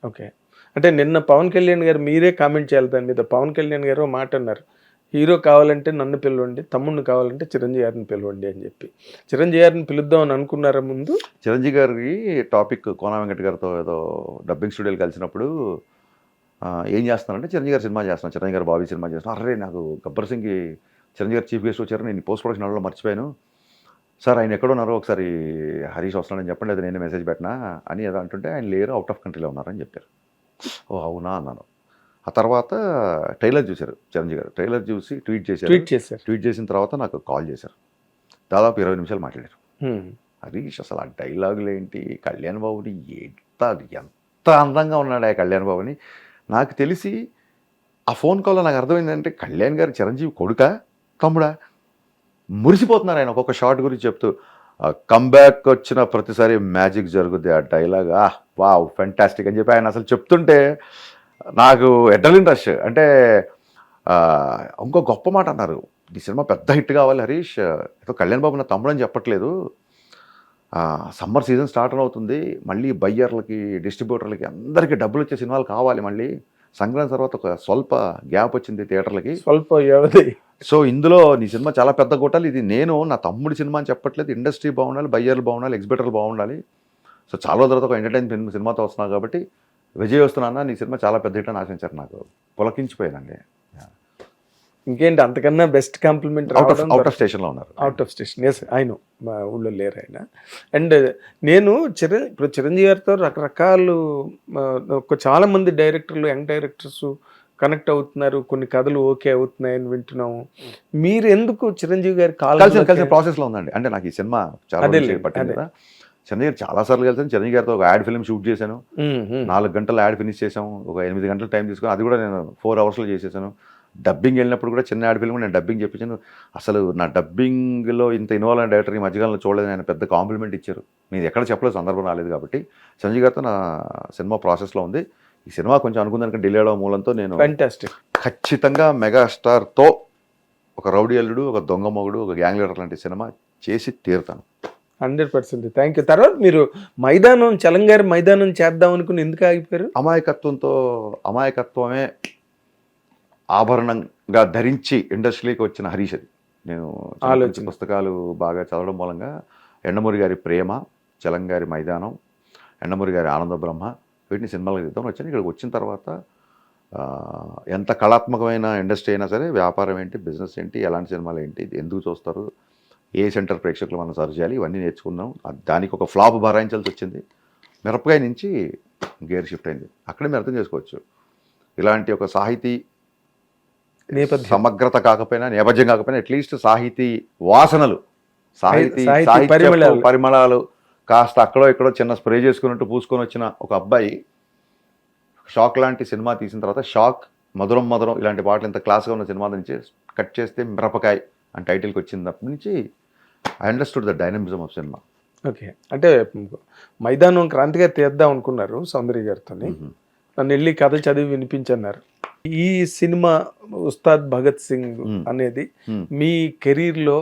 Okay. అంటే నిన్న పవన్ కళ్యాణ్ గారు మీరే కామెంట్ చేయాలి దాని మీద. పవన్ కళ్యాణ్ గారు ఓ మాట అన్నారు. హీరో కావాలంటే నన్ను పిలవండి, తమ్ముడిని కావాలంటే చిరంజీవి గారిని పిలవండి అని చెప్పి. చిరంజీవి గారిని పిలుద్దామని అనుకున్నారా ముందు? చిరంజీవి గారికి టాపిక్ కోన వెంకట గారితో ఏదో డబ్బింగ్ స్టూడియోలు కలిసినప్పుడు ఏం చేస్తున్నానంటే చిరంజీవి గారు సినిమా చేస్తున్నాను, చిరంజీవి గారు బాబీ సినిమా చేస్తున్నాను. అరే నాకు గబ్బర్ సింగ్కి చిరంజీవి గారు చీఫ్ గెస్ట్ వచ్చారు, నేను పోస్ట్ ప్రొడక్షన్ హాల్లో మర్చిపోయాను సార్, ఆయన ఎక్కడున్నారో ఒకసారి హరీష్ వస్తున్నాడని చెప్పండి, అది నేనే మెసేజ్ పెట్టినా అని ఏదో అంటుంటే ఆయన లేరు, అవుట్ ఆఫ్ కంట్రీలో ఉన్నారని చెప్పారు. ఓ అవునా అన్నాను. ఆ తర్వాత ట్రైలర్ చూశారు చిరంజీవి గారు, ట్రైలర్ చూసి ట్వీట్ చేశారు. ట్వీట్ చేసిన తర్వాత నాకు కాల్ చేశారు, దాదాపు 20 నిమిషాలు మాట్లాడారు. హరీష్ అసలు ఆ డైలాగులు ఏంటి, కళ్యాణ్ బాబుని ఎంత అందంగా ఉన్నాడు ఆ కళ్యాణ్ బాబుని. నాకు తెలిసి ఆ ఫోన్ కాల్లో నాకు అర్థమైందంటే కళ్యాణ్ గారు చిరంజీవి కొడుకా తమ్ముడా, మురిసిపోతున్నారు ఆయన ఒక్కొక్క షాట్ గురించి చెప్తూ. కంబ్యాక్ వచ్చిన ప్రతిసారి మ్యాజిక్ జరుగుద్ది ఆ డైలాగ్, వావ్ ఫెంటాస్టిక్ అని చెప్పి ఆయన అసలు చెప్తుంటే నాకు అడ్రినలిన్ రష్. అంటే ఇంకో గొప్ప మాట అన్నారు, ఈ సినిమా పెద్ద హిట్ కావాలి హరీష్, ఏదో కళ్యాణ్ బాబు నా తమ్ముడు అని చెప్పట్లేదు, సమ్మర్ సీజన్ స్టార్ట్ అవుతుంది, మళ్ళీ బయ్యర్లకి డిస్ట్రిబ్యూటర్లకి అందరికీ డబ్బులు వచ్చే సినిమాలు కావాలి, మళ్ళీ సంక్రాంతి తర్వాత ఒక స్వల్ప గ్యాప్ వచ్చింది థియేటర్లకి, స్వల్ప వ్యవధి. సో ఇందులో నీ సినిమా చాలా పెద్ద కొట్టాలి, ఇది నేను నా తమ్ముడి సినిమా అని చెప్పట్లేదు, ఇండస్ట్రీ బాగుండాలి, బయ్యర్లు బాగుండాలి, ఎగ్జిబిటర్లు బాగుండాలి, సో చాలా రోజుల తర్వాత ఒక ఎంటర్టైన్ సినిమాతో వస్తున్నావు కాబట్టి విజయ్ వస్తున్నా, నీ సినిమా చాలా పెద్ద హిట్ అని ఆశించారు. నాకు పులకించిపోయానండి. ఇంకేంటి అంతకన్నా బెస్ట్ కాంప్లిమెంట్. అవుట్ ఆఫ్ స్టేషన్లో ఉన్నారు. అవుట్ ఆఫ్ స్టేషన్, ఎస్ ఆయన మా ఊళ్ళో లేరు ఆయన. అండ్ నేను ఇప్పుడు చిరంజీవి గారితో రకరకాలు చాలా మంది డైరెక్టర్లు, యంగ్ డైరెక్టర్స్ కనెక్ట్ అవుతున్నారు, కొన్ని కథలు ఓకే అవుతున్నాయని వింటున్నాము. మీరు ఎందుకు చిరంజీవి గారి కలిసిన ప్రాసెస్లో ఉందండి. అంటే నాకు ఈ సినిమా చాలా పట్టింది కదా, చిరంజీవి గారు చాలాసార్లు కలిసాను, చిరంజీవి గారితో ఒక యాడ్ ఫిల్మ్ షూట్ చేశాను, 4 గంటల యాడ్ ఫినిష్ చేసాం, ఒక 8 గంటల టైం తీసుకొని అది కూడా నేను 4 అవర్స్లో చేసేసాను. డబ్బింగ్ వెళ్ళినప్పుడు కూడా చిన్న యాడ్ ఫిల్మ్ నేను డబ్బింగ్ చెప్పించాను. అసలు నా డబ్బింగ్లో ఇంత ఇన్వాల్వ్ అయిన డైరెక్టర్ ఈ మధ్యకాలంలో చూడలేదు, ఆయన పెద్ద కాంప్లిమెంట్ ఇచ్చారు. నేను ఎక్కడ చెప్పలేదు, సందర్భం రాలేదు కాబట్టి. చిరంజీవి గారితో నా సినిమా ప్రాసెస్లో ఉంది. ఈ సినిమా కొంచెం అనుకున్నాను డిలే అవడం మూలంతో నేను ఖచ్చితంగా మెగాస్టార్తో ఒక రౌడీ అల్లుడు, ఒక దొంగ మొగుడు, ఒక గ్యాంగ్ లీడర్ లాంటి సినిమా చేసి తీరుతాను. 100%. Thank you. తర్వాత మీరు మైదానం, చలంగారి మైదానం చేద్దాం అనుకుని ఎందుకు ఆగిపోయారు? అమాయకత్వమే ఆభరణంగా ధరించి ఇండస్ట్రీకి వచ్చిన హరీష్ అది. నేను పుస్తకాలు బాగా చదవడం మూలంగా ఎండమూరి గారి ప్రేమ, చలంగారి మైదానం, ఎండమూరి గారి ఆనంద బ్రహ్మ, వీటిని సినిమాలకు తీద్దాం వచ్చాను. ఇక్కడికి వచ్చిన తర్వాత ఎంత కళాత్మకమైన ఇండస్ట్రీ అయినా సరే, వ్యాపారం ఏంటి, బిజినెస్ ఏంటి, ఎలాంటి సినిమాలు ఏంటి, ఎందుకు చూస్తారు, ఏ సెంటర్ ప్రేక్షకులు మనం సర్వ్ చేయాలి, ఇవన్నీ నేర్చుకున్నాం. దానికి ఒక ఫ్లాప్ భరాయించాల్సి వచ్చింది. మిరపకాయ నుంచి గేర్ షిఫ్ట్ అయింది. అక్కడే మీరు అర్థం చేసుకోవచ్చు, ఇలాంటి ఒక సాహితీ సమగ్రత కాకపోయినా, నేపథ్యం కాకపోయినా, అట్లీస్ట్ సాహితీ వాసనలు, సాహితీ పరిమళాలు కాస్త అక్కడో ఇక్కడో చిన్న స్ప్రే చేసుకున్నట్టు పూసుకొని వచ్చిన ఒక అబ్బాయి షాక్ లాంటి సినిమా తీసిన తర్వాత, షాక్, మధురం మధురం ఇలాంటి పాటలు ఇంత క్లాస్గా ఉన్న సినిమా నుంచి కట్ చేస్తే మిరపకాయ అని టైటిల్కి వచ్చినప్పటి నుంచి I understood the dynamism of cinema. Okay. అంటే మైదానం క్రాంతిగా తీద్దాం అనుకున్నారు సౌందర్య గారితో, నన్ను వెళ్ళి కథ చదివి వినిపించన్నారు. ఈ సినిమా ఉస్తాద్ భగత్ సింగ్ అనేది మీ కెరీర్లో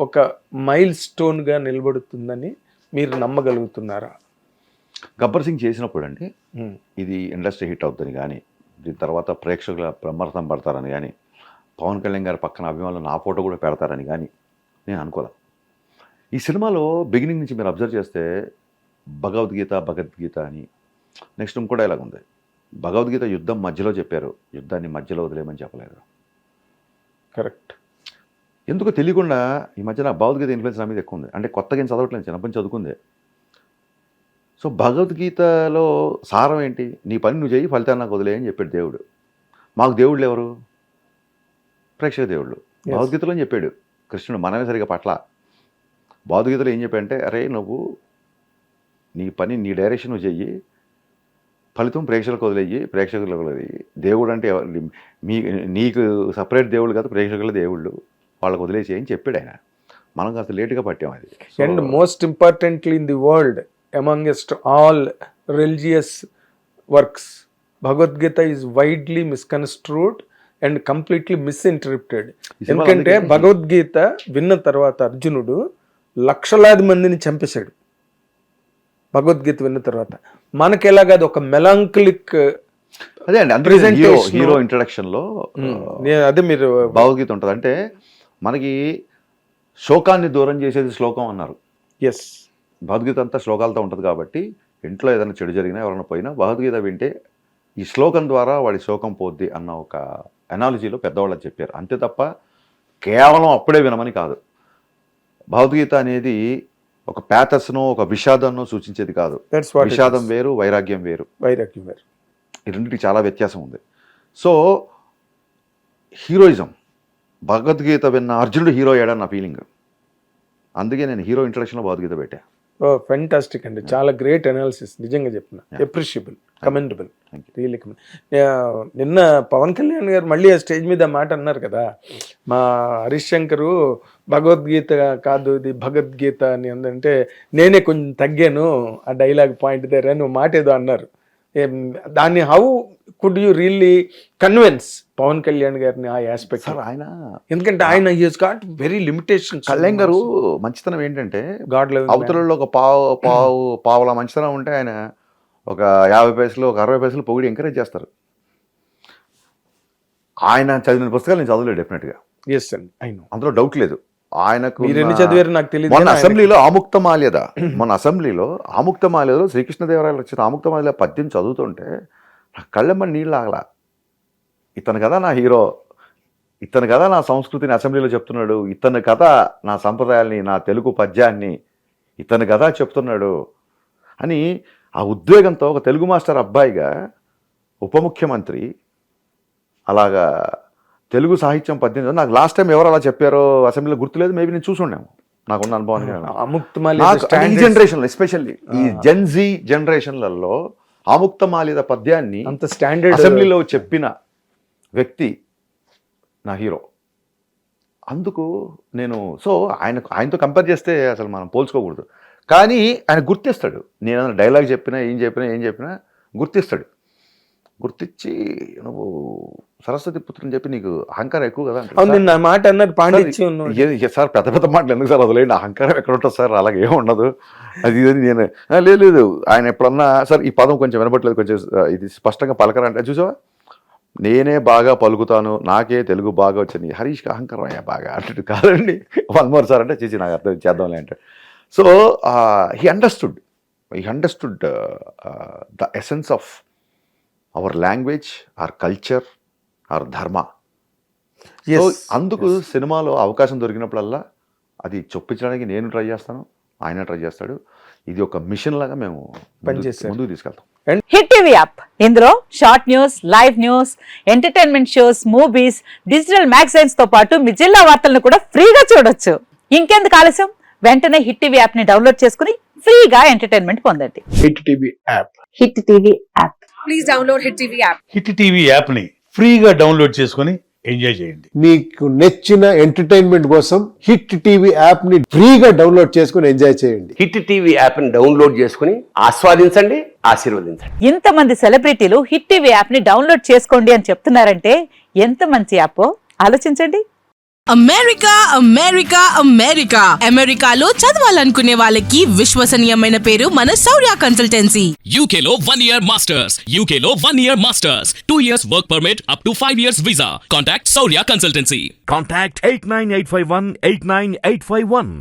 ఒక మైల్ స్టోన్గా నిలబడుతుందని మీరు నమ్మగలుగుతున్నారా? గబ్బర్ సింగ్ చేసినప్పుడు అండి, ఇది ఇండస్ట్రీ హిట్ అవుతుందని కానీ, దీని తర్వాత ప్రేక్షకుల బ్రహ్మరథం పడతారని కానీ, పవన్ కళ్యాణ్ గారి పక్కన అభిమానులు నా ఫోటో కూడా పెడతారని కానీ నేను అనుకోలే. ఈ సినిమాలో బిగినింగ్ నుంచి మీరు అబ్జర్వ్ చేస్తే భగవద్గీత అని, నెక్స్ట్ ఇంకో డైలాగ్ ఉంది, భగవద్గీత యుద్ధం మధ్యలో చెప్పారు, యుద్ధాన్ని మధ్యలో వదిలేమని చెప్పలేదు. కరెక్ట్. ఎందుకో తెలియకుండా ఈ మధ్యన భగవద్గీత ఇన్ఫ్లుయెన్స్ నా మీద ఎక్కువ ఉంది. అంటే కొత్తగా ఏం చదవట్లేదు, చిన్నప్పటి నుంచి చదువుకుందే. సో భగవద్గీతలో సారం ఏంటి, నీ పని నువ్వు చేయి, ఫలితాన్ని నాకు వదిలే అని చెప్పాడు దేవుడు. మాకు దేవుళ్ళు ఎవరు? ప్రేక్షక దేవుళ్ళు. భగవద్గీతలో చెప్పాడు కృష్ణుడు, మనమే సరిగా పట్ల. భగవద్గీతలో ఏం చెప్పాడంటే, అరే నువ్వు నీ పని, నీ డైరెక్షన్ నువ్వు చెయ్యి, ఫలితం ప్రేక్షకులకు వదిలేయి. దేవుడు అంటే నీకు సపరేట్ దేవుళ్ళు కాదు, ప్రేక్షకుల దేవుళ్ళు, వాళ్ళకు వదిలేసి అని చెప్పాడు ఆయన. మనం కాస్త లేటుగా పట్టాం అది. And most importantly in the world amongst all religious works, Bhagavad Gita is widely misconstrued and completely misinterpreted. ఎందుకంటే భగవద్గీత విన్న తర్వాత అర్జునుడు లక్షలాది మందిని చంపేశాడు. భగవద్గీత విన్న తర్వాత. మనకి ఎలాగ అది ఒక మెలాంకలిక్ అదే అండి, అందుకే Presentation. హీరో ఇంట్రడక్షన్ లో అదే మీరు భగవద్గీత ఉంటుంది. అంటే మనకి శోకాన్ని దూరం చేసేది శ్లోకం అన్నారు. ఎస్ భగవద్గీత అంతా శ్లోకాలతో ఉంటుంది కాబట్టి ఇంట్లో ఏదైనా చెడు జరిగినా ఎవరైనా పోయినా భగవద్గీత వింటే ఈ శ్లోకం ద్వారా వాడి శోకం పోద్ది అన్న ఒక అనాలజీలో పెద్దవాళ్ళు చెప్పారు. అంతే తప్ప కేవలం అప్పుడే వినమని కాదు. భగవద్గీత అనేది ఒక ప్యాథస్ను ఒక విషాదాన్ని సూచించేది కాదు. దట్స్ వాట్ విషాదం వేరు, వైరాగ్యం వేరు. వైరాగ్యం వేరు. ఈ రెండింటికి చాలా వ్యత్యాసం ఉంది. సో హీరోయిజం, భగవద్గీత విన్న అర్జునుడు హీరో అయ్యాడని నా ఫీలింగ్. అందుకే నేను హీరో ఇంట్రడక్షన్లో భగవద్గీత పెట్టా. ఓ ఫెంటాస్టిక్ అండి, చాలా గ్రేట్ అనాలిసిస్, నిజంగా చెప్తున్నా. అప్రిషియబుల్, కమెండబుల్, రియల్లీ నిన్న పవన్ కళ్యాణ్ గారు మళ్ళీ ఆ స్టేజ్ మీద మాట అన్నారు కదా, మా హరీష్ శంకరు భగవద్గీత కాదు ఇది భగవద్గీత అని అంటే నేనే కొంచెం తగ్గాను ఆ డైలాగ్ పాయింట్ దగ్గర అని మాట ఏదో అన్నారు. దాన్ని how could you really convince Pawan Kalyan గారిని ఆ ఆస్పెక్ట్? సార్ ఆయన, ఎందుకంటే ఆయన he's got very limitation. Kalyan garu మంచితనం ఏంటంటే గాడ్ లవ్ అవతలలో ఒక పావుల మంచితనం ఉంటే ఆయన ఒక 50 పైసలు ఒక 60 పైసలు పొగిడి ఎంకరేజ్ చేస్తారు. ఆయన చదివిన పుస్తకాలు నేను చదవలేదు డెఫినెట్గా. ఎస్ అండి, ఐ నో, అందులో డౌట్ లేదు. ఆయనకు మీరు ఎన్ని చదివారు నాకు తెలియదు. మొన్న అసెంబ్లీలో ఆముక్తమాల్యదలో శ్రీకృష్ణదేవరాయలు వచ్చిన ఆముక్తమాల్య పద్యం చదువుతుంటే నా కళ్ళెమ్మని నీళ్ళు ఆగలా. ఇతను కదా నా హీరో, ఇతను కదా నా సంస్కృతిని అసెంబ్లీలో చెప్తున్నాడు, ఇతను కదా నా సంప్రదాయాల్ని, నా తెలుగు పద్యాన్ని ఇతను కదా చెప్తున్నాడు అని ఆ ఉద్వేగంతో ఒక తెలుగు మాస్టర్ అబ్బాయిగా ఉప ముఖ్యమంత్రి అలాగా తెలుగు సాహిత్యం పద్యం నాకు లాస్ట్ టైం ఎవరు అలా చెప్పారో అసెంబ్లీలో గుర్తులేదు. మేబీ నేను చూసుండాము, నాకున్న అనుభవాన్ని. ఈ జనరేషన్లో ఎస్పెషల్లీ ఈ జెన్జీ జనరేషన్లలో ఆముక్తమాల్యద పద్యాన్ని అంత స్టాండర్డ్ అసెంబ్లీలో చెప్పిన వ్యక్తి నా హీరో. అందుకు నేను ఆయనతో కంపేర్ చేస్తే అసలు మనం పోల్చుకోకూడదు. కానీ ఆయన గుర్తిస్తాడు, నేను ఏదైనా డైలాగ్ చెప్పినా ఏం చెప్పినా గుర్తిస్తాడు. గుర్తించి నువ్వు సరస్వతి పుత్రుని చెప్పి నీకు అహంకారం ఎక్కువ కదా నా మాట అన్నారు. పాండిత్యం సార్ పెద్ద పెద్ద మాటలు ఎందుకు సార్ వదిలేండి, అహంకారం ఎక్కడ ఉంటుంది సార్, అలాగే ఏమి ఉండదు అది ఇది. నేను లేదు ఆయన ఎప్పుడన్నా సార్ ఈ పదం కొంచెం వినబట్లేదు, కొంచెం ఇది స్పష్టంగా పలకరంటే చూసావా, నేనే బాగా పలుకుతాను, నాకే తెలుగు బాగా వచ్చింది, హరీష్కి అహంకారం అయ్యా బాగా అంటూ కాదండి. 1 more సార్ అంటే చేసి నాకు అర్థం చేద్దాంలే అంటే. So he understood the essence of our language, our culture, our dharma. So అందుకు సినిమాలో అవకాశం దొరికినప్పుడల్లా అది చొప్పించడానికి నేను ట్రై చేస్తాను, ఆయన ట్రై చేస్తాడు. ఇది ఒక మిషన్ లాగా మేము ముందుకు తీసుకెళ్తాం. హిట్ టీవీ యాప్, ఇందులో short news, live news, entertainment shows, movies, digital magazines తో పాటు మీ జిల్లా వార్తలను కూడా ఫ్రీగా చూడొచ్చు. ఇంకెందుకు ఆలస్యం, వెంటనే హిట్ టీవీ యాప్ ని డౌన్లోడ్ చేసుకుని ఫ్రీగా ఎంటర్టైన్మెంట్ పొందండి. Hit TV app. Hit TV app. Please download hit TV app. Hit TV app ని ఫ్రీగా డౌన్లోడ్ చేసుకుని ఎంజాయ్ చేయండి. మీకు నచ్చిన ఎంటర్టైన్మెంట్ కోసం హిట్ టీవీ యాప్ ని ఫ్రీగా డౌన్లోడ్ చేసుకుని ఎంజాయ్ చేయండి. హిట్ టీవీ యాప్ ని డౌన్లోడ్ చేసుకుని ఆస్వాదించండి, ఆశీర్వదించండి. ఇంతమంది సెలబ్రిటీలు హిట్ టీవీ యాప్ ని డౌన్లోడ్ చేసుకోండి అని చెప్తున్నారంటే ఎంత మంచి యాప్ ఆలోచించండి. అమెరికా అమెరికాలో చదవాలనుకునే వాళ్ళకి విశ్వసనీయమైన పేరు మన శౌర్య కన్సల్టెన్సీ. UK లో 1 year masters, UK లో 1 year masters, 2 years work permit up to 5 years visa. Contact Saurya Consultancy. Contact 89851 89851.